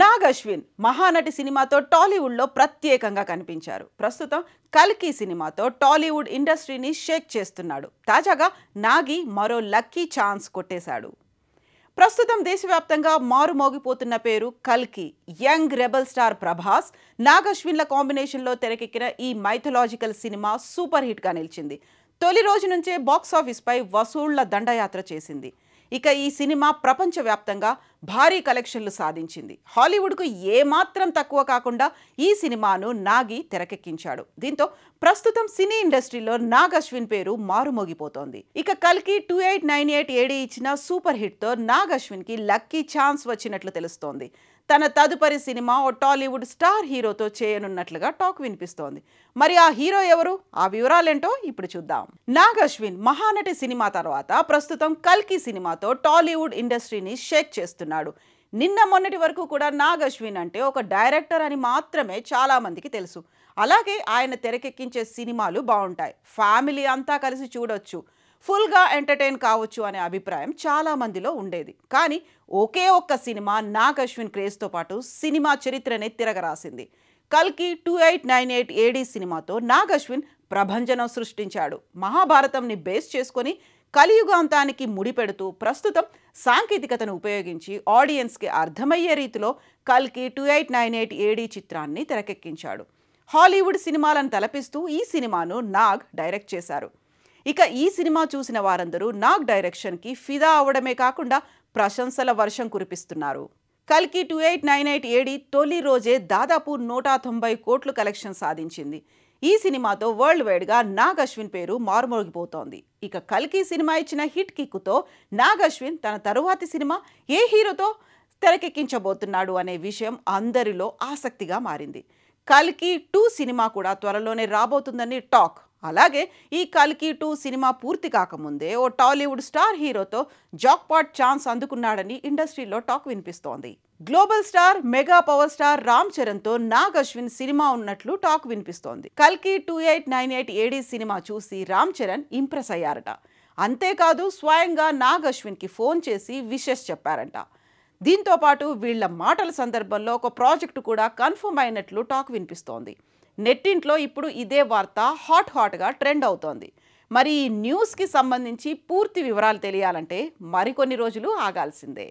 నాగ్ అశ్విన్ మహానటి సినిమాతో టాలీవుడ్లో ప్రత్యేకంగా కనిపించారు. ప్రస్తుతం కల్కి సినిమాతో టాలీవుడ్ ఇండస్ట్రీని షేక్ చేస్తున్నాడు. తాజాగా నాగి మరో లక్కీ ఛాన్స్ కొట్టేశాడు. ప్రస్తుతం దేశవ్యాప్తంగా మారుమోగిపోతున్న పేరు కల్కి. Young rebel star Prabhas, Nag అశ్విన్ల కాంబినేషన్లో తెరకెక్కిన ఈ మైథలాజికల్ సినిమా సూపర్ హిట్గా నిలిచింది. తొలి రోజు నుంచే బాక్సాఫీస్పై వసూళ్ల దండయాత్ర చేసింది. ఇక ఈ సినిమా ప్రపంచవ్యాప్తంగా భారీ కలెక్షన్లు సాధించింది. హాలీవుడ్కు ఏమాత్రం తక్కువ కాకుండా ఈ సినిమాను నాగి తెరకెక్కించాడు. దీంతో ప్రస్తుతం సినీ ఇండస్ట్రీలో నాగ్ అశ్విన్ పేరు మారుమోగిపోతోంది. ఇక కల్కి 2898 AD ఇచ్చిన సూపర్ హిట్తో నాగ్ అశ్విన్కి లక్కీ ఛాన్స్ వచ్చినట్లు తెలుస్తోంది. తన తదుపరి సినిమా ఓ టాలీవుడ్ స్టార్ హీరోతో చేయనున్నట్లుగా టాక్ వినిపిస్తోంది. మరి ఆ హీరో ఎవరు? ఆ వివరాలేంటో ఇప్పుడు చూద్దాం. నాగ్ అశ్విన్ మహానటి సినిమా తర్వాత ప్రస్తుతం కల్కి సినిమాతో టాలీవుడ్ ఇండస్ట్రీని షేక్ చేస్తున్నాడు. నిన్న మొన్నటి వరకు కూడా నాగ్ అశ్విన్ అంటే ఒక డైరెక్టర్ అని మాత్రమే చాలా మందికి తెలుసు. అలాగే ఆయన తెరకెక్కించే సినిమాలు బాగుంటాయి, ఫ్యామిలీ అంతా కలిసి చూడొచ్చు, ఫుల్గా ఎంటర్టైన్ కావచ్చు అనే అభిప్రాయం చాలా మందిలో ఉండేది. కానీ ఒకే ఒక్క సినిమా నాగ్ అశ్విన్ క్రేజ్తో పాటు సినిమా చరిత్రనే తిరగరాసింది. కల్కి 2898 AD సినిమాతో నాగ్ అశ్విన్ ప్రభంజనం సృష్టించాడు. మహాభారతంని బేస్ చేసుకొని కలియుగాంతానికి ముడిపెడుతూ ప్రస్తుతం సాంకేతికతను ఉపయోగించి ఆడియన్స్కి అర్థమయ్యే రీతిలో కల్కి 2898 AD చిత్రాన్ని తెరకెక్కించాడు. హాలీవుడ్ సినిమాలను తలపిస్తూ ఈ సినిమాను నాగ్ డైరెక్ట్ చేశారు. ఇక ఈ సినిమా చూసిన వారందరూ నాగ్ డైరెక్షన్కి ఫిదా అవడమే కాకుండా ప్రశంసల వర్షం కురిపిస్తున్నారు. కల్కి 2898 AD తొలి రోజే దాదాపు 190 కోట్లు కలెక్షన్ సాధించింది. ఈ సినిమాతో వరల్డ్ వైడ్గా నాగ్ అశ్విన్ పేరు మారుమోగిపోతోంది. ఇక కల్కి సినిమా ఇచ్చిన హిట్ కిక్కుతో నాగ్ అశ్విన్ తన తరువాతి సినిమా ఏ హీరోతో తెరకెక్కించబోతున్నాడు అనే విషయం అందరిలో ఆసక్తిగా మారింది. కల్కి 2 సినిమా కూడా త్వరలోనే రాబోతుందని టాక్. అలాగే ఈ కల్కి 2 సినిమా పూర్తి కాకముందే ఓ టాలీవుడ్ స్టార్ హీరోతో జాక్పాట్ ఛాన్స్ అందుకున్నాడని ఇండస్ట్రీలో టాక్ వినిపిస్తోంది. Global star mega power star Ram చరణ్తో నాగ్ అశ్విన్ సినిమా ఉన్నట్లు టాక్ వినిపిస్తోంది. కల్కి 2898 AD సినిమా చూసి రామ్ చరణ్ ఇంప్రెస్ అయ్యారట. అంతేకాదు స్వయంగా నాగ్ అశ్విన్కి ఫోన్ చేసి విషెస్ చెప్పారంట. దీంతో పాటు వీళ్ల మాటల సందర్భంలో ఒక ప్రాజెక్టు కూడా కన్ఫర్మ్ అయినట్లు టాక్ వినిపిస్తోంది. నెట్టింట్లో ఇప్పుడు ఇదే వార్త హాట్గా ట్రెండ్ అవుతోంది. మరి ఈ న్యూస్కి సంబంధించి పూర్తి వివరాలు తెలియాలంటే మరికొన్ని రోజులు ఆగాల్సిందే.